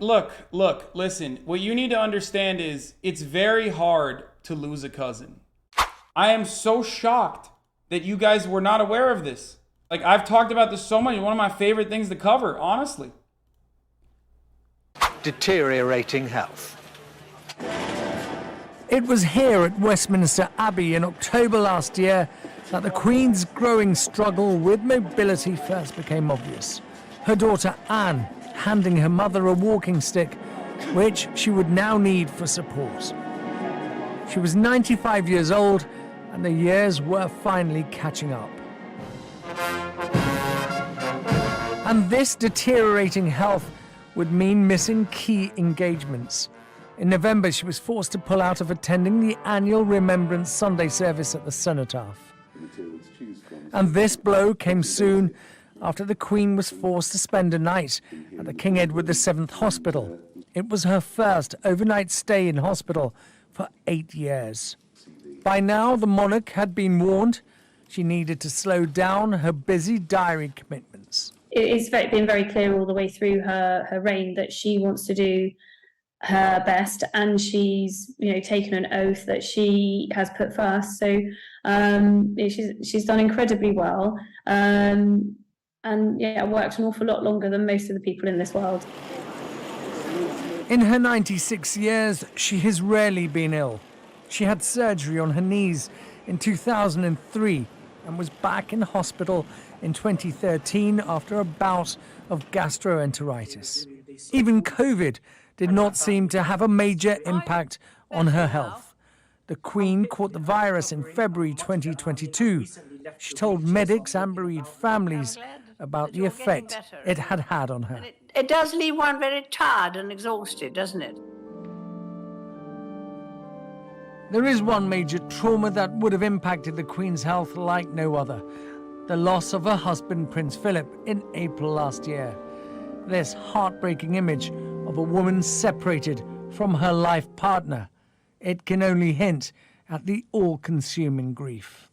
Look, listen. What you need to understand is it's very hard to lose a cousin. I am so shocked that you guys were not aware of this. Like, I've talked about this so much. One of my favorite things to cover, honestly. Deteriorating health. It was here at Westminster Abbey in October last year that the Queen's growing struggle with mobility first became obvious. Her daughter Anne handing her mother a walking stick, which she would now need for support. She was 95 years old, and the years were finally catching up. And this deteriorating health would mean missing key engagements. In November, she was forced to pull out of attending the annual Remembrance Sunday service at the Cenotaph. And this blow came soon after the Queen was forced to spend a night at the King Edward VII Hospital. It was her first overnight stay in hospital for 8 years. By now, the monarch had been warned she needed to slow down her busy diary commitments. It's been very clear all the way through her reign that she wants to do her best, and she's taken an oath that she has put first. So she's done incredibly well, and worked an awful lot longer than most of the people in this world. In her 96 years, she has rarely been ill. She had surgery on her knees in 2003 and was back in hospital in 2013 after a bout of gastroenteritis. Even COVID did not seem to have a major impact on her health. The Queen caught the virus in February 2022. She told medics and bereaved families about the effect it had had on her. It does leave one very tired and exhausted, doesn't it? There is one major trauma that would have impacted the Queen's health like no other: the loss of her husband, Prince Philip, in April last year. This heartbreaking image of a woman separated from her life partner, it can only hint at the all-consuming grief.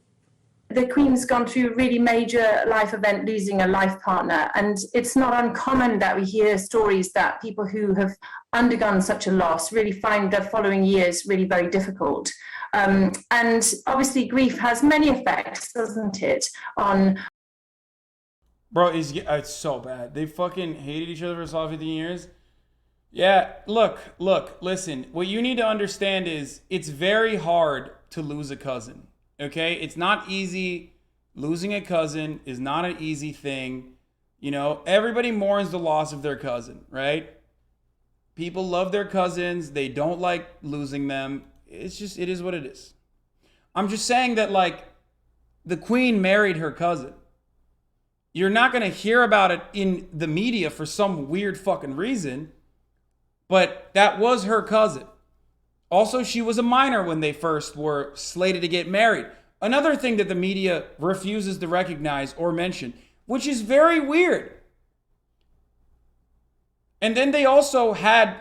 The Queen's gone through a really major life event, losing a life partner, and it's not uncommon that we hear stories that people who have undergone such a loss really find the following years really very difficult. And obviously grief has many effects, doesn't it, on... Bro, it's so bad. They fucking hated each other for solid 15 years. Yeah, look, listen. What you need to understand is it's very hard to lose a cousin. Okay, it's not easy. Losing a cousin is not an easy thing. Everybody mourns the loss of their cousin, right? People love their cousins. They don't like losing them. It is what it is. I'm just saying that, like, the Queen married her cousin. You're not going to hear about it in the media for some weird fucking reason, but that was her cousin. Also, she was a minor when they first were slated to get married. Another thing that the media refuses to recognize or mention, which is very weird. And then they also had,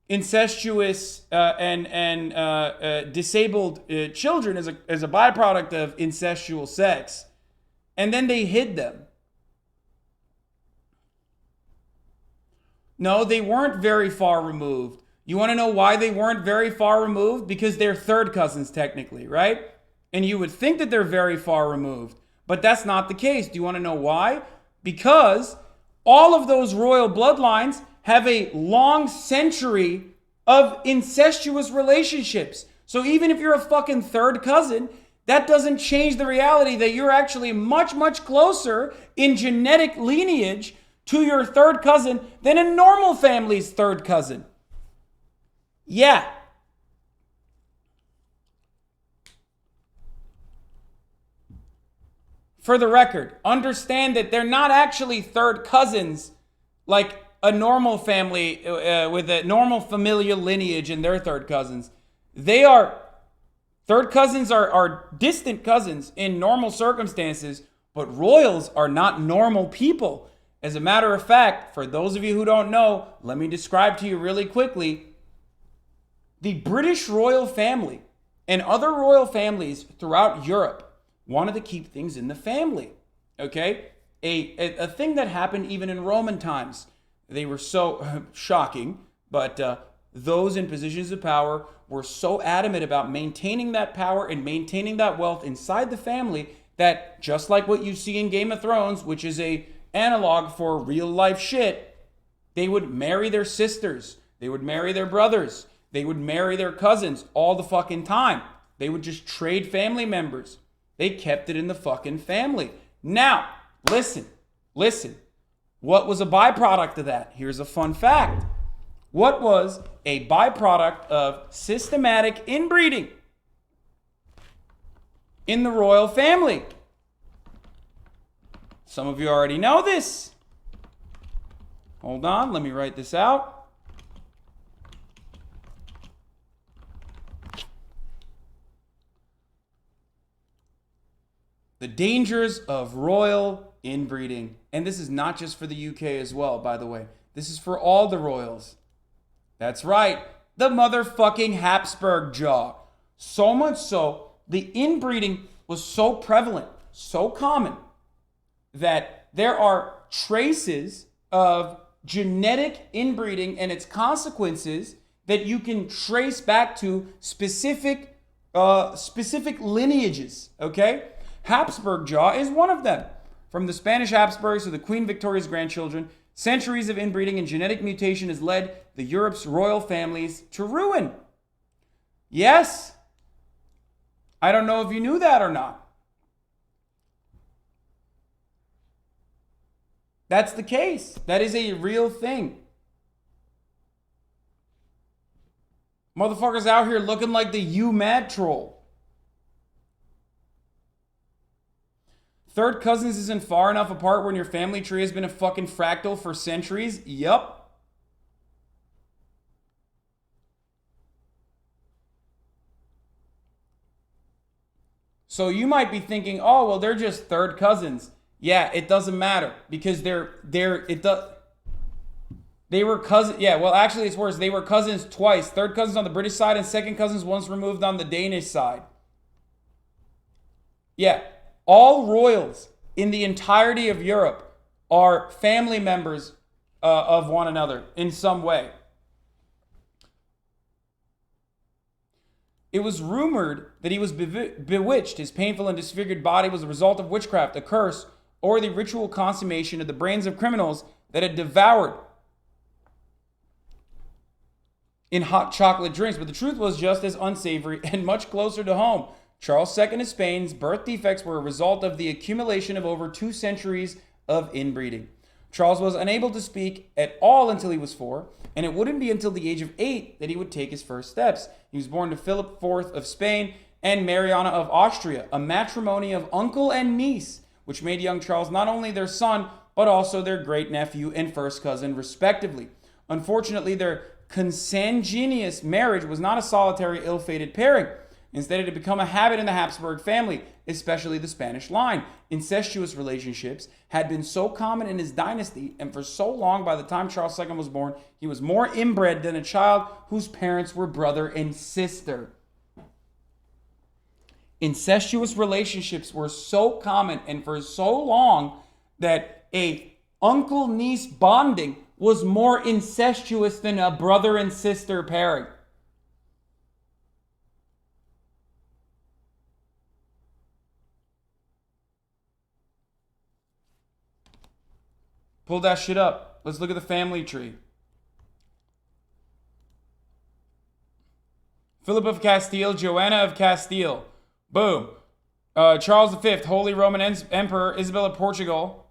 incestuous and disabled children as a byproduct of incestual sex. And then they hid them. No, they weren't very far removed. You want to know why they weren't very far removed? Because they're third cousins technically, right? And you would think that they're very far removed, but that's not the case. Do you want to know why? Because all of those royal bloodlines have a long century of incestuous relationships. So even if you're a fucking third cousin, that doesn't change the reality that you're actually much, much closer in genetic lineage to your third cousin than a normal family's third cousin. Yeah. For the record, understand that they're not actually third cousins like a normal family with a normal familial lineage and their third cousins. Third cousins are distant cousins in normal circumstances, but royals are not normal people. As a matter of fact, for those of you who don't know, let me describe to you really quickly. The British royal family and other royal families throughout Europe wanted to keep things in the family, okay? A thing that happened even in Roman times. They were so shocking, but those in positions of power were so adamant about maintaining that power and maintaining that wealth inside the family that, just like what you see in Game of Thrones, which is a analog for real life shit, they would marry their sisters, they would marry their brothers, they would marry their cousins all the fucking time. They would just trade family members. They kept it in the fucking family. Now, listen. What was a byproduct of that? Here's a fun fact. What was a byproduct of systematic inbreeding in the royal family? Some of you already know this. Hold on, let me write this out. The dangers of royal inbreeding. And this is not just for the UK as well, by the way. This is for all the royals. That's right, the motherfucking Habsburg jaw. So much so, the inbreeding was so prevalent, so common, that there are traces of genetic inbreeding and its consequences that you can trace back to specific lineages, okay? Habsburg jaw is one of them. From the Spanish Habsburgs to the Queen Victoria's grandchildren, centuries of inbreeding and genetic mutation has led the Europe's royal families to ruin. Yes. I don't know if you knew that or not. That's the case. That is a real thing. Motherfuckers out here looking like the You Mad troll. Third cousins isn't far enough apart when your family tree has been a fucking fractal for centuries? Yup. So you might be thinking, oh, well, they're just third cousins. Yeah, it doesn't matter because they were cousins. Yeah, well, actually, it's worse. They were cousins twice. Third cousins on the British side and second cousins once removed on the Danish side. Yeah. All royals in the entirety of Europe are family members of one another in some way. It was rumored that he was bewitched. His painful and disfigured body was the result of witchcraft, a curse, or the ritual consummation of the brains of criminals that had devoured in hot chocolate drinks. But the truth was just as unsavory and much closer to home. Charles II of Spain's birth defects were a result of the accumulation of over 2 centuries of inbreeding. Charles was unable to speak at all until he was 4, and it wouldn't be until the age of 8 that he would take his first steps. He was born to Philip IV of Spain and Mariana of Austria, a matrimony of uncle and niece, which made young Charles not only their son, but also their great-nephew and first cousin, respectively. Unfortunately, their consanguineous marriage was not a solitary, ill-fated pairing. Instead, it had become a habit in the Habsburg family, especially the Spanish line. Incestuous relationships had been so common in his dynasty, and for so long, by the time Charles II was born, he was more inbred than a child whose parents were brother and sister. Incestuous relationships were so common and for so long that a uncle-niece bonding was more incestuous than a brother and sister pairing. Pull that shit up. Let's look at the family tree. Philip of Castile, Joanna of Castile. Boom. Charles V, Holy Roman Emperor, Isabel of Portugal.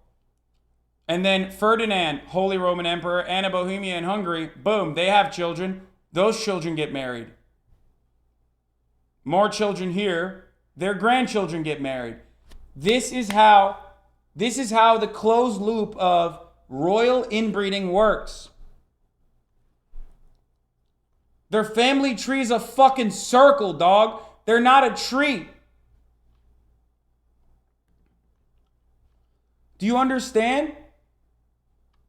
And then Ferdinand, Holy Roman Emperor, Anna Bohemia and Hungary. Boom, they have children. Those children get married. More children here. Their grandchildren get married. This is how the closed loop of royal inbreeding works. Their family tree is a fucking circle, dog. They're not a tree. Do you understand?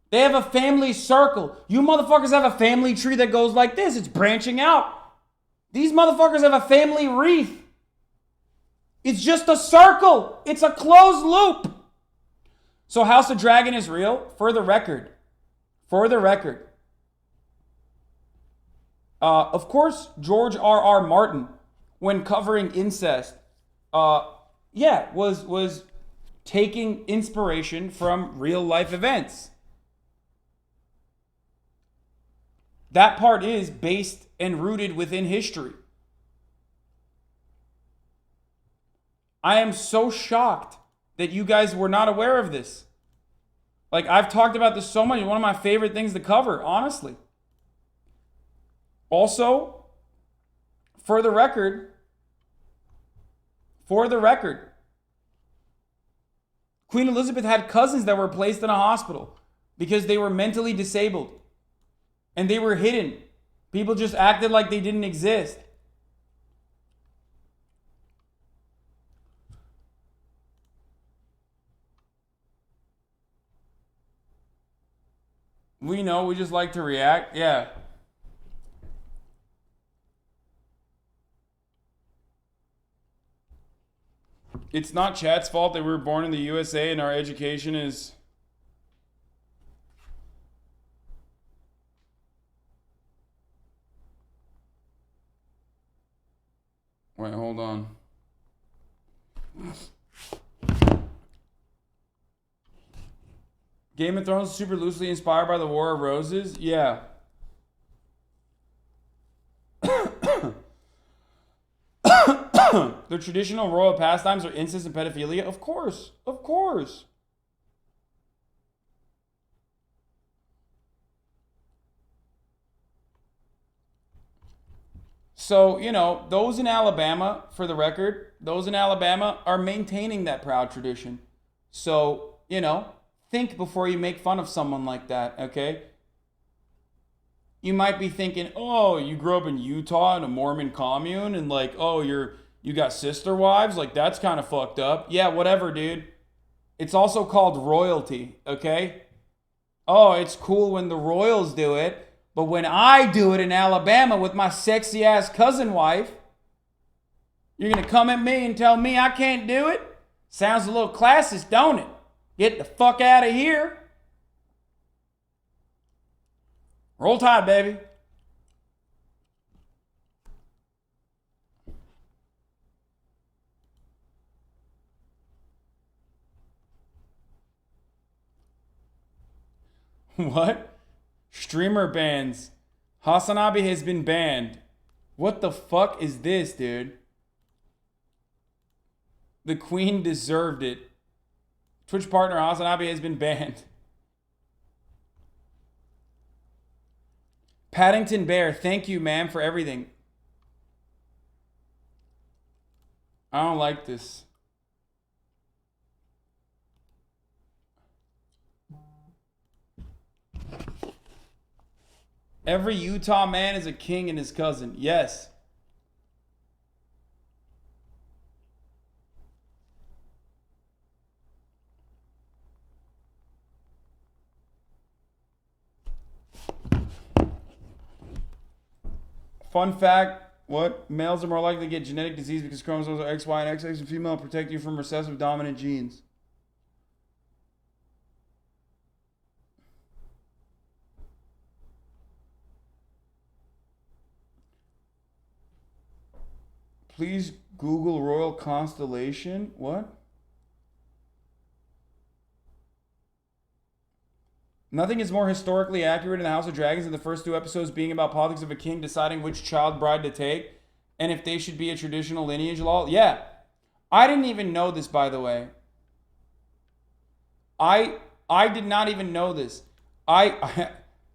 They have a family circle. You motherfuckers have a family tree that goes like this. It's branching out. These motherfuckers have a family wreath. It's just a circle. It's a closed loop. So House of Dragon is real? For the record, For the record, of course, George R.R. Martin, when covering incest, was taking inspiration from real life events. That part is based and rooted within history. I am so shocked that you guys were not aware of this. Like, I've talked about this so much. One of my favorite things to cover, honestly. Also, for the record, Queen Elizabeth had cousins that were placed in a hospital because they were mentally disabled and they were hidden. People just acted like they didn't exist. We know, we just like to react. Yeah. It's not Chad's fault that we were born in the USA and our education is... Wait, hold on. Game of Thrones is super loosely inspired by the War of Roses? Yeah. The traditional royal pastimes are incest and pedophilia? Of course. Of course. So, you know, those in Alabama, for the record, those in Alabama are maintaining that proud tradition. So, you know, think before you make fun of someone like that, okay? You might be thinking, oh, you grew up in Utah in a Mormon commune and like, oh, you got sister wives? Like, that's kind of fucked up. Yeah, whatever, dude. It's also called royalty, okay? Oh, it's cool when the royals do it. But when I do it in Alabama with my sexy ass cousin wife, you're going to come at me and tell me I can't do it? Sounds a little classist, don't it? Get the fuck out of here. Roll Tide, baby. What? Streamer bans. Hasanabe has been banned. What the fuck is this, dude? The Queen deserved it. Twitch partner Hasanabe has been banned. Paddington Bear, thank you, ma'am, for everything. I don't like this. Every Utah man is a king and his cousin. Yes. Fun fact, what? Males are more likely to get genetic disease because chromosomes are X, Y, and XX, and female protect you from recessive dominant genes. Please Google Royal Constellation. What? Nothing is more historically accurate in the House of Dragons than the first two episodes being about politics of a king deciding which child bride to take and if they should be a traditional lineage law. Yeah. I didn't even know this, by the way. I did not even know this. I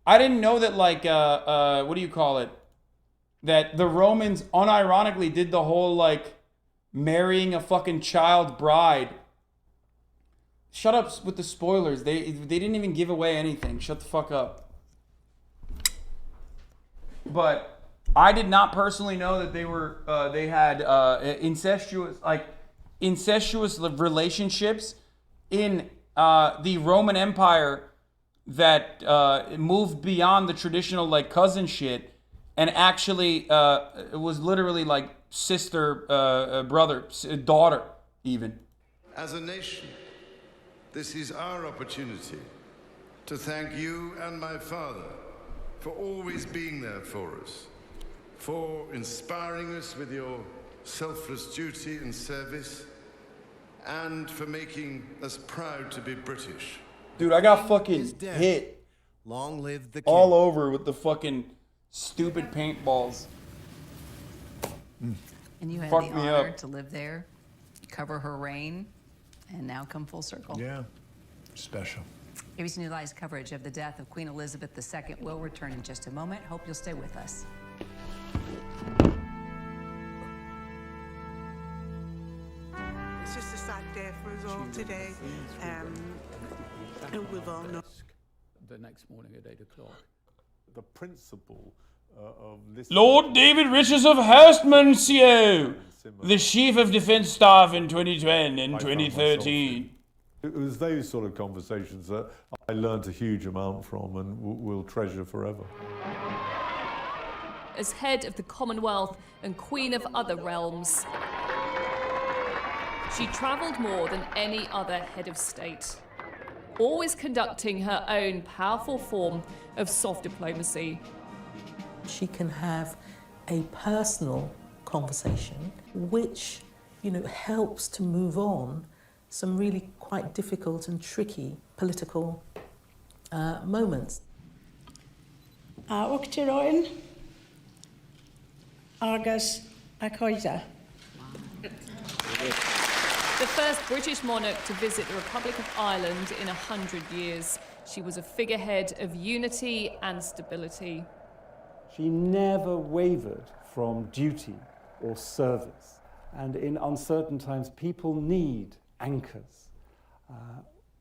didn't know that, like, what do you call it? That the Romans unironically did the whole, like, marrying a fucking child bride. Shut up with the spoilers. They didn't even give away anything. Shut the fuck up. But I did not personally know that they had incestuous relationships in the Roman Empire that moved beyond the traditional, like, cousin shit. And actually, it was literally like sister, brother, daughter, even. As a nation, this is our opportunity to thank you and my father for always being there for us, for inspiring us with your selfless duty and service, and for making us proud to be British. Dude, I got fucking hit Long live the king. all over with the fucking stupid paintballs. And you had Fucked the me honor up. to live there, cover her reign, and now come full circle. Yeah, special. ABC News Live's coverage of the death of Queen Elizabeth II will return in just a moment. Hope you'll stay with us. It's just a sad day for us all today. And we've all known. The next morning at 8 o'clock. The principle of this. Lord David Richards of Herstmonceux, the Chief of Defence Staff in 2010 and 2013. It was those sort of conversations that I learned a huge amount from and will treasure forever. As head of the Commonwealth and Queen of other realms, she travelled more than any other head of state, always conducting her own powerful form of soft diplomacy. She can have a personal conversation which, helps to move on some really quite difficult and tricky political moments. Uchteroin, Argus, Acoida. The first British monarch to visit the Republic of Ireland in 100 years. She was a figurehead of unity and stability. She never wavered from duty or service. And in uncertain times, people need anchors.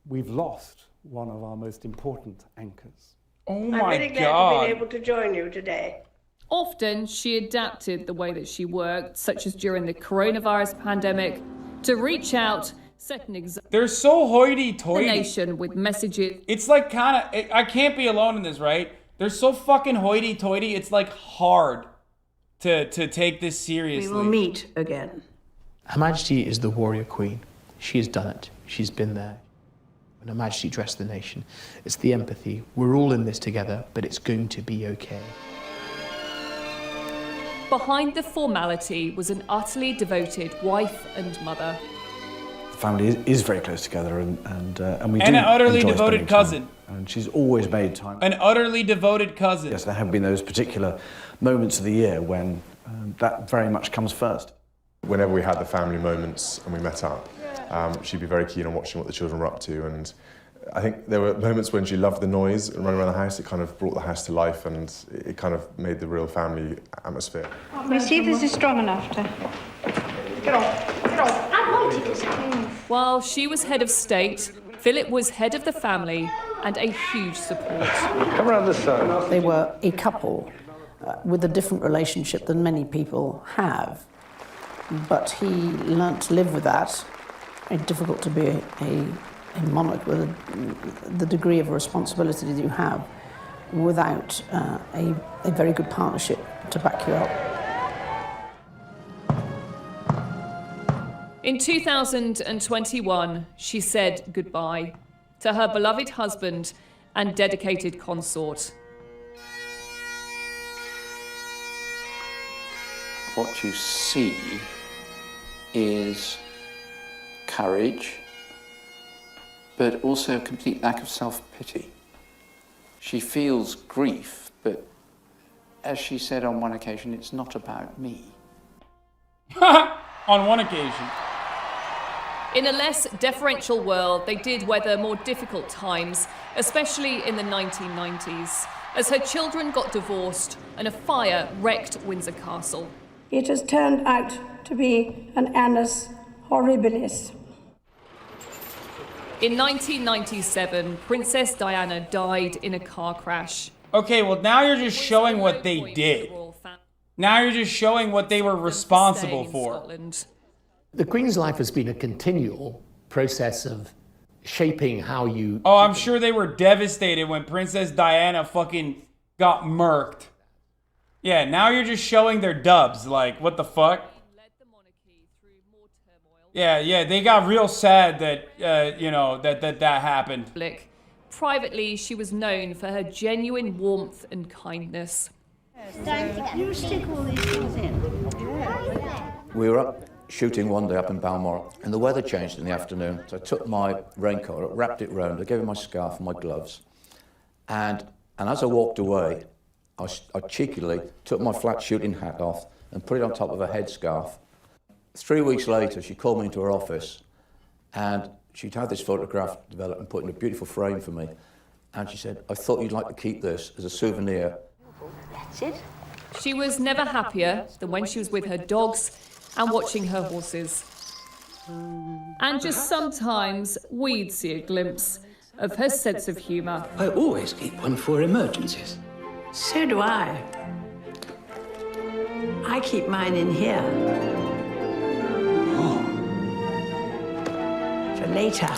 We've lost one of our most important anchors. Oh I'm my really glad to God. be able to join you today. Often, she adapted the way that she worked, such as during the coronavirus pandemic, to reach out, set an example. They're so The hoity-toity. nation with messages. It's like kind of, I can't be alone in this, right? They're so fucking hoity-toity, it's like hard to take this seriously. We will meet again. Her Majesty is the warrior queen. She has done it. She's been there. When Her Majesty addressed the nation, it's the empathy. We're all in this together, but it's going to be okay. Behind the formality was an utterly devoted wife and mother. The family is very close together, and we do. And an utterly enjoy devoted spending cousin. time. And she's always made time. An utterly devoted cousin. Yes, there have been those particular moments of the year when that very much comes first. Whenever we had the family moments and we met up, she'd be very keen on watching what the children were up to, and I think there were moments when she loved the noise and running around the house. It kind of brought the house to life, and it kind of made the real family atmosphere. Let me see if this is strong enough to... Get off, get off. I wanted to say. While she was head of state, Philip was head of the family and a huge support. Come around this side. They were a couple with a different relationship than many people have. But he learnt to live with that. It's difficult to be a monarch with the degree of responsibility that you have without a very good partnership to back you up. In 2021, she said goodbye to her beloved husband and dedicated consort. What you see is courage, but also a complete lack of self-pity. She feels grief, but as she said on one occasion, it's not about me. On one occasion. In a less deferential world, they did weather more difficult times, especially in the 1990s, as her children got divorced and a fire wrecked Windsor Castle. It has turned out to be an annus horribilis. In 1997, Princess Diana died in a car crash. Okay, well now you're just showing what they did. Now you're just showing what they were responsible for. The Queen's life has been a continual process of shaping how you... Oh, I'm sure they were devastated when Princess Diana fucking got murked. Yeah, now you're just showing their dubs. Like, what the fuck? Yeah, they got real sad that, that happened. privately, she was known for her genuine warmth and kindness. You stick all these things in. We were up shooting one day up in Balmoral, and the weather changed in the afternoon. So I took my raincoat, wrapped it round, I gave her my scarf and my gloves. And as I walked away, I cheekily took my flat shooting hat off and put it on top of her headscarf. 3 weeks later, she called me into her office, and she'd had this photograph developed and put in a beautiful frame for me. And she said, "I thought you'd like to keep this as a souvenir." That's it. She was never happier than when she was with her dogs and watching her horses. And just sometimes we'd see a glimpse of her sense of humour. I always keep one for emergencies. So do I. I keep mine in here. Oh. For later.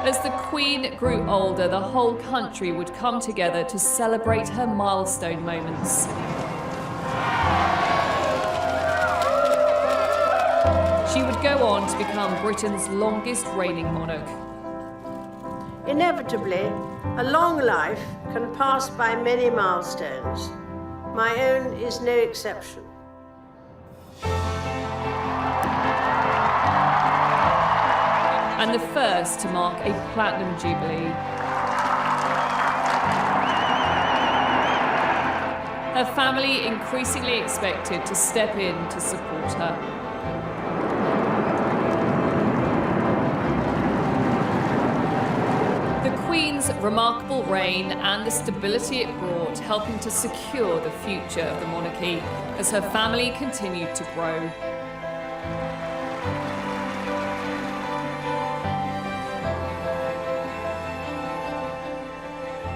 As the Queen grew older, the whole country would come together to celebrate her milestone moments. She would go on to become Britain's longest reigning monarch. Inevitably, a long life can pass by many milestones. My own is no exception. And the first to mark a platinum jubilee. Her family increasingly expected to step in to support her. The Queen's remarkable reign and the stability it brought, helping to secure the future of the monarchy as her family continued to grow.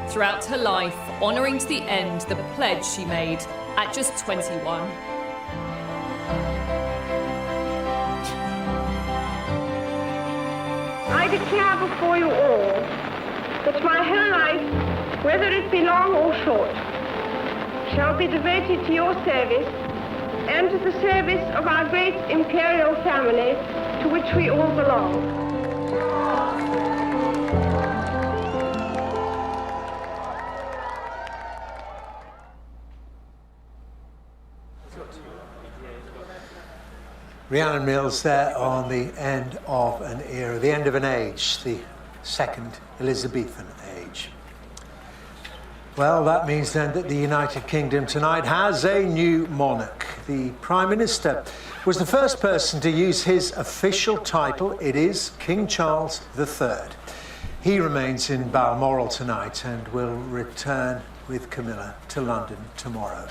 Throughout her life, honouring to the end the pledge she made at just 21. I declare before you all that my whole life, whether it be long or short, shall be devoted to your service and to the service of our great imperial family to which we all belong. Rhiannon Mills there on the end of an era, the end of an age, the second Elizabethan age. Well, that means then that the United Kingdom tonight has a new monarch. The Prime Minister was the first person to use his official title. It is King Charles III. He remains in Balmoral tonight and will return with Camilla to London tomorrow.